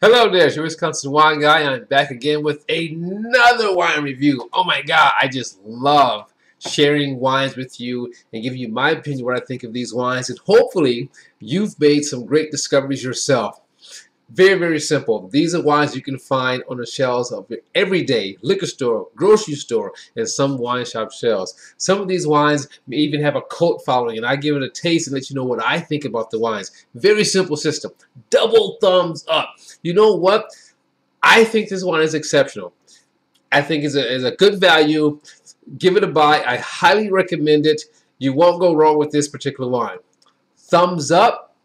Hello there, it's your Wisconsin wine guy. I'm back again with another wine review. Oh my god, I just love sharing wines with you and giving you my opinion what I think of these wines, and hopefully you've made some great discoveries yourself. Very, very simple. These are wines you can find on the shelves of your everyday liquor store, grocery store, and some wine shop shelves. Some of these wines may even have a cult following, and I give it a taste and let you know what I think about the wines. Very simple system. Double thumbs up. You know what? I think this wine is exceptional. I think it's a good value. Give it a buy. I highly recommend it. You won't go wrong with this particular wine. Thumbs up.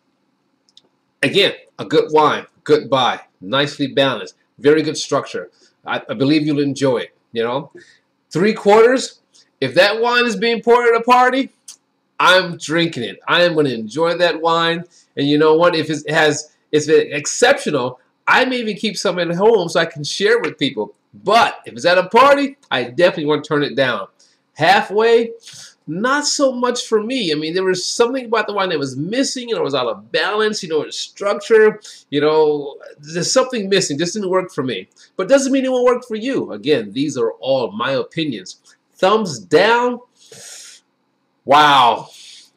Again, a good wine, good buy, nicely balanced, very good structure. I believe you'll enjoy it, you know. 3/4, if that wine is being poured at a party, I'm drinking it. I am going to enjoy that wine. And you know what? If it's exceptional, I may even keep some at home so I can share with people. But if it's at a party, I definitely want to turn it down. Halfway, not so much for me. I mean, there was something about the wine that was missing, and it was out of balance, you know, its structure, you know, there's something missing. This didn't work for me. But doesn't mean it won't work for you. Again, these are all my opinions. Thumbs down. Wow.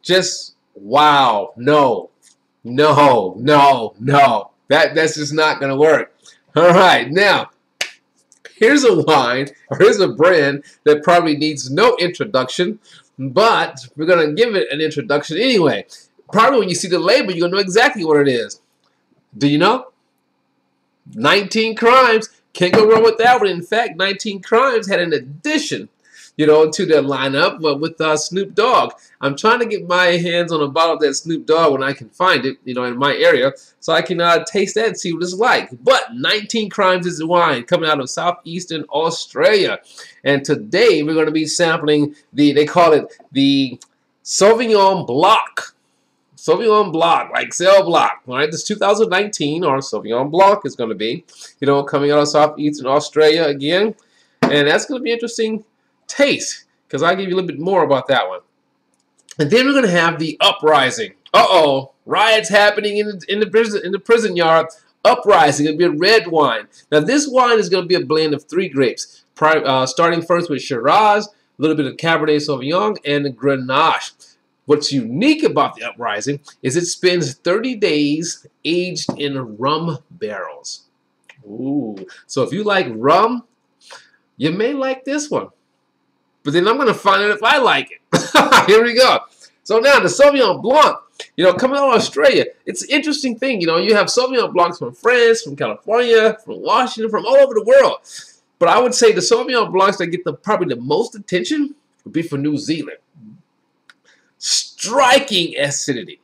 Just wow. No. No. No. No. That's just not going to work. All right. Now, here's a wine, or here's a brand that probably needs no introduction, but we're going to give it an introduction anyway. Probably when you see the label, you're going to know exactly what it is. Do you know? 19 Crimes. Can't go wrong with that one. In fact, 19 Crimes had an addition, you know, to their lineup with Snoop Dogg. I'm trying to get my hands on a bottle of that Snoop Dogg when I can find it, you know, in my area, so I can taste that and see what it's like. But 19 Crimes is the wine coming out of southeastern Australia. And today we're going to be sampling they call it the Sauvignon Blanc. Sauvignon Blanc, like Cell Blanc, all right? This 2019, or Sauvignon Blanc is going to be, you know, coming out of southeastern Australia again. And that's going to be interesting taste, because I'll give you a little bit more about that one. And then we're going to have the Uprising. Uh-oh, riots happening in the prison yard. Uprising, it'll be a red wine. Now this wine is going to be a blend of 3 grapes, starting first with Shiraz, a little bit of Cabernet Sauvignon, and Grenache. What's unique about the Uprising is it spends 30 days aged in rum barrels. Ooh, so if you like rum, you may like this one. But then I'm going to find out if I like it. Here we go. So now the Sauvignon Blanc, you know, coming out of Australia, it's an interesting thing. You know, you have Sauvignon Blancs from France, from California, from Washington, from all over the world. But I would say the Sauvignon Blancs that get probably the most attention would be for New Zealand. Striking acidity,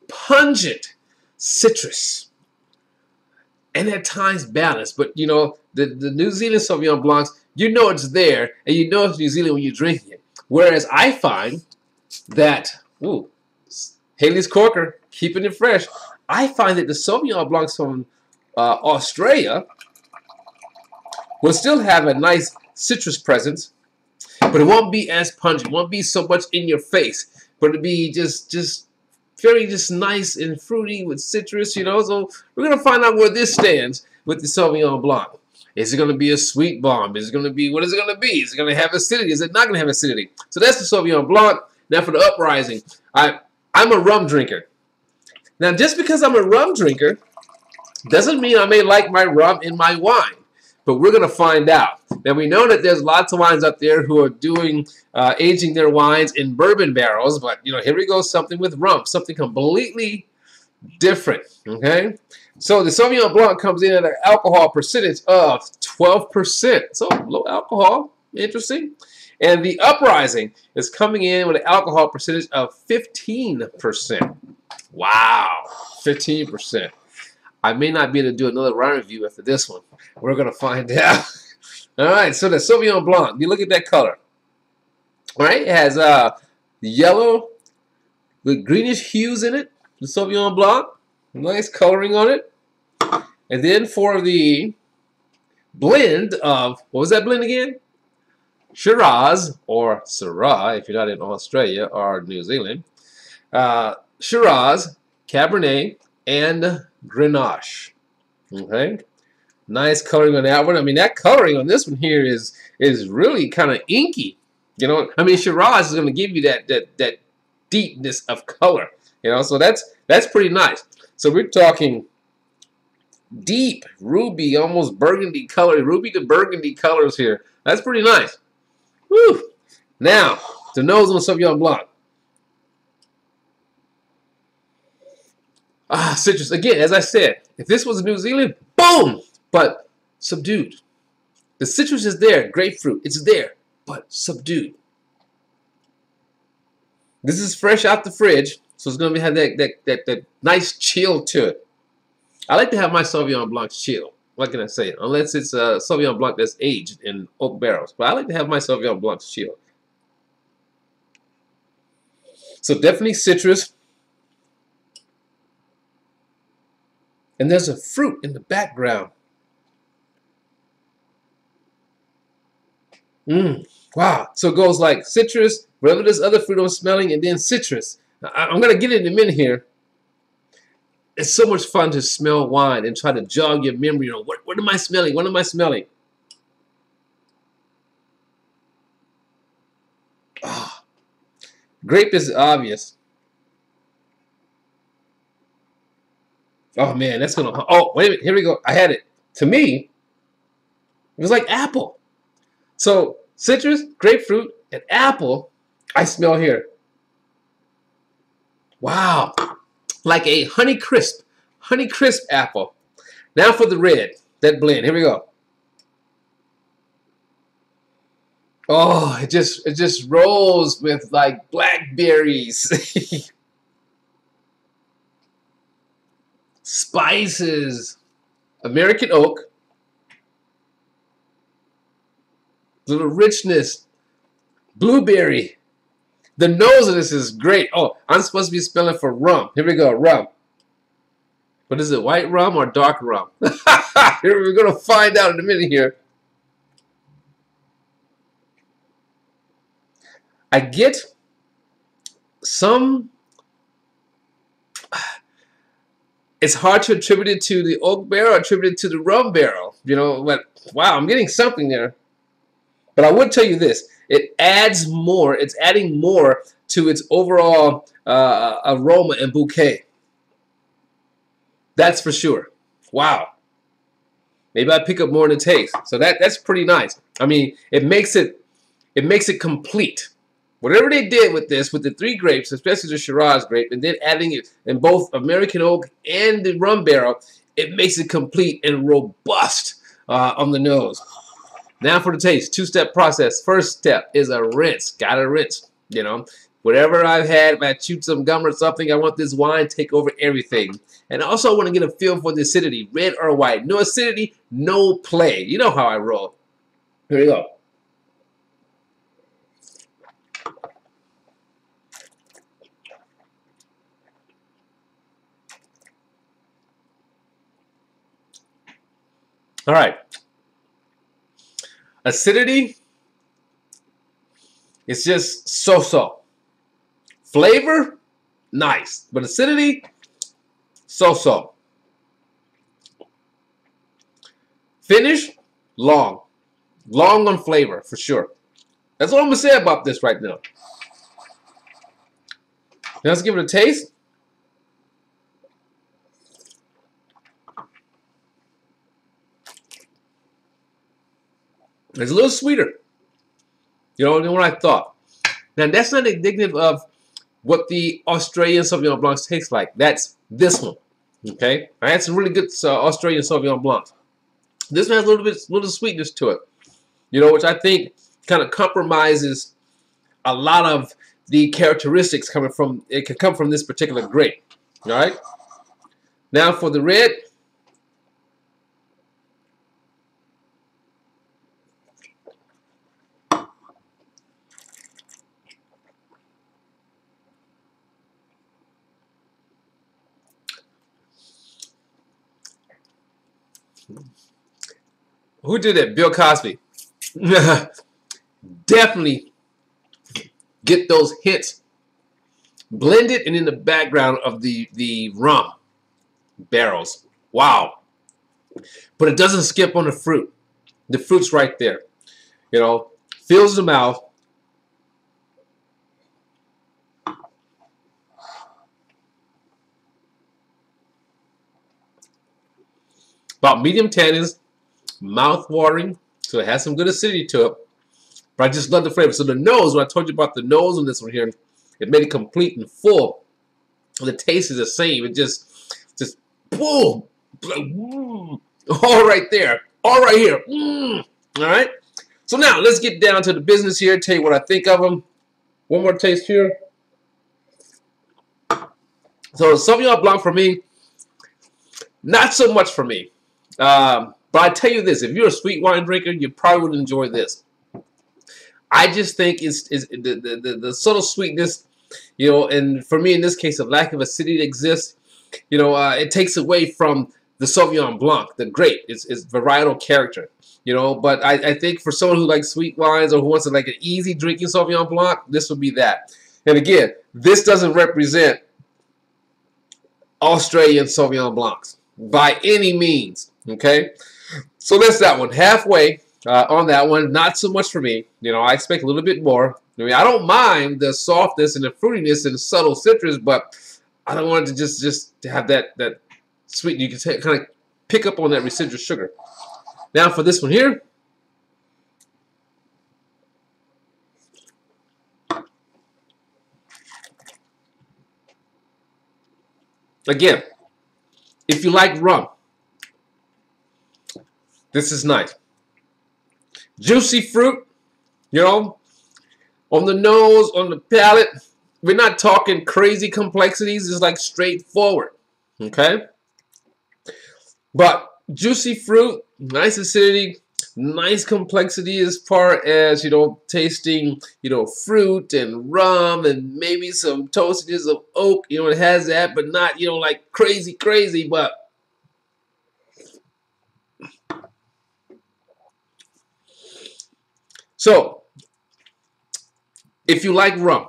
pungent citrus, and at times balanced. But, you know, the New Zealand Sauvignon Blancs, you know it's there, and you know it's New Zealand when you're drinking it. Whereas I find that, ooh, Haley's Corker, keeping it fresh, I find that the Sauvignon Blancs from Australia will still have a nice citrus presence, but it won't be as pungent, it won't be so much in your face, but it'll be just very nice and fruity with citrus, you know. So we're going to find out where this stands with the Sauvignon Blanc. Is it going to be a sweet bomb? Is it going to be, what is it going to be? Is it going to have acidity? Is it not going to have acidity? So that's the Sauvignon Blanc. Now for the Uprising. I'm a rum drinker. Now just because I'm a rum drinker doesn't mean I may like my rum in my wine. But we're going to find out. Now we know that there's lots of wines out there who are doing, aging their wines in bourbon barrels. But, you know, here we go, something with rum. Something completely different, okay? So the Sauvignon Blanc comes in at an alcohol percentage of 12%. So low alcohol, interesting. And the Uprising is coming in with an alcohol percentage of 15%. Wow, 15%. I may not be able to do another wine review after this one. We're going to find out. All right, so the Sauvignon Blanc, you look at that color. All right, it has yellow with greenish hues in it. The Sauvignon Blanc, nice coloring on it. And then for the blend of, what was that blend again? Shiraz, or Syrah, if you're not in Australia or New Zealand. Shiraz, Cabernet, and Grenache. Okay, nice coloring on that one. I mean, that coloring on this one here is really kind of inky. You know, I mean, Shiraz is going to give you that deepness of color. You know, so that's pretty nice. So we're talking deep ruby, almost burgundy color, ruby to burgundy colors here. That's pretty nice. Woo! Now, the nose on the Sauvignon Blanc. Ah, citrus. Again, as I said, if this was New Zealand, boom! But subdued. The citrus is there. Grapefruit, it's there, but subdued. This is fresh out the fridge, so it's going to have that nice chill to it. I like to have my Sauvignon Blanc chill. What can I say? Unless it's a Sauvignon Blanc that's aged in oak barrels. But I like to have my Sauvignon Blancs chill. So definitely citrus. And there's a fruit in the background. Wow. So it goes like citrus, whatever this other fruit I'm smelling, and then citrus. I'm going to get it in a minute here. It's so much fun to smell wine and try to jog your memory. You know, what am I smelling? What am I smelling? Oh, grape is obvious. Oh, man, that's going to... Oh, wait a minute. Here we go. I had it. To me, it was like apple. So citrus, grapefruit, and apple, I smell here. Wow. Like a honey crisp apple. Now for the red, that blend. Here we go. Oh, it just rolls with like blackberries, spices, American oak, little richness, blueberry. The nose of this is great. Oh, I'm supposed to be smelling for rum. Here we go, rum. What is it, white rum or dark rum? We're going to find out in a minute here. I get some... It's hard to attribute it to the oak barrel or attribute it to the rum barrel. You know, but wow, I'm getting something there. But I would tell you this. It adds more. It's adding more to its overall aroma and bouquet. That's for sure. Wow. Maybe I pick up more in the taste. So that's pretty nice. I mean, it makes it complete. Whatever they did with this, with the 3 grapes, especially the Shiraz grape, and then adding it in both American oak and the rum barrel, it makes it complete and robust on the nose. Now for the taste, 2-step process. First step is a rinse. Gotta rinse, you know. Whatever I've had, if I chewed some gum or something, I want this wine to take over everything. And also I want to get a feel for the acidity, red or white. No acidity, no play. You know how I roll. Here we go. All right. Acidity, it's just so-so. Flavor, nice. But acidity, so-so. Finish, long. Long on flavor, for sure. That's all I'm going to say about this right now. Now let's give it a taste. It's a little sweeter, you know, than what I thought. Now, that's not indicative of what the Australian Sauvignon Blancs taste like. That's this one, okay? I had some really good Australian Sauvignon Blancs. This one has a little sweetness to it, you know, which I think kind of compromises a lot of the characteristics coming from, it can come from this particular grape, all right? Now, for the red, who did it? Bill Cosby. Definitely get those hints blended and in the background of the rum. barrels. Wow. But it doesn't skip on the fruit. The fruit's right there. You know, fills the mouth. About medium tannins, mouth-watering, so it has some good acidity to it. But I just love the flavor. So the nose, when I told you about the nose on this one here, it made it complete and full. The taste is the same. It just boom, all right there, all right here. All right. So now let's get down to the business here. Tell you what I think of them. One more taste here. So Sauvignon Blanc for me, not so much for me. But I tell you this: if you're a sweet wine drinker, you probably would enjoy this. I just think it's the subtle sweetness, you know, and for me in this case, a lack of acidity that exists, you know, it takes away from the Sauvignon Blanc, the grape, its varietal character, you know. But I think for someone who likes sweet wines or who wants to like an easy drinking Sauvignon Blanc, this would be that. And again, this doesn't represent Australian Sauvignon Blancs by any means, okay? So that's that one. Halfway on that one, not so much for me. You know, I expect a little bit more. I mean, I don't mind the softness and the fruitiness and the subtle citrus, but I don't want it to just to have that sweet. You can kind of pick up on that residual sugar. Now for this one here. Again, if you like rum, this is nice. Juicy fruit, you know, on the nose, on the palate. We're not talking crazy complexities. It's like straightforward, okay? But juicy fruit, nice acidity, nice complexity as far as, you know, tasting, you know, fruit and rum and maybe some toastiness of oak. You know, it has that, but not, you know, like crazy, but so, if you like rum,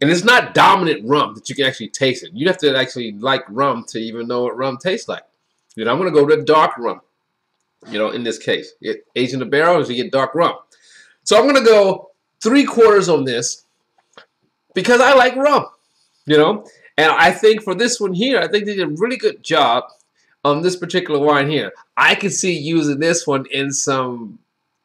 and it's not dominant rum that you can actually taste it. You have to actually like rum to even know what rum tastes like. You know, I'm going to go to dark rum, you know, in this case. Aged in the barrel is you get dark rum. So I'm going to go 3/4 on this because I like rum, you know. And I think for this one here, I think they did a really good job on this particular wine here. I could see using this one in some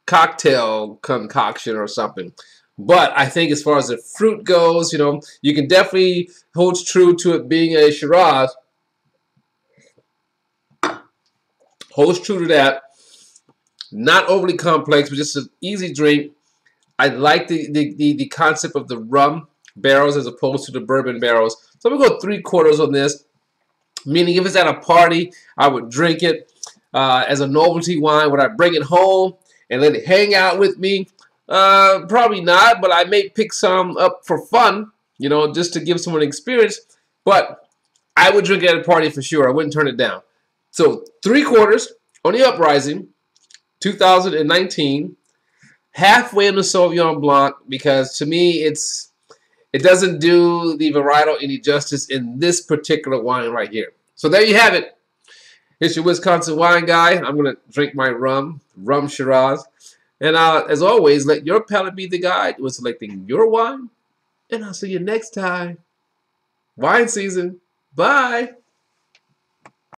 cocktail concoction or something. But I think as far as the fruit goes, you know, you can definitely hold true to it being a Shiraz. Holds true to that. Not overly complex, but just an easy drink. I like the concept of the rum barrels as opposed to the bourbon barrels. So I'm going to go 3/4 on this. Meaning if it's at a party, I would drink it as a novelty wine. Would I bring it home and let it hang out with me? Probably not, but I may pick some up for fun, you know, just to give someone an experience. But I would drink it at a party for sure. I wouldn't turn it down. So 3/4 on the Uprising, 2019. Halfway on the Sauvignon Blanc because to me it doesn't do the varietal any justice in this particular wine right here. So there you have it. It's your Wisconsin wine guy. I'm going to drink my rum Shiraz. And as always, let your palate be the guide when selecting your wine. And I'll see you next time. Wine season. Bye.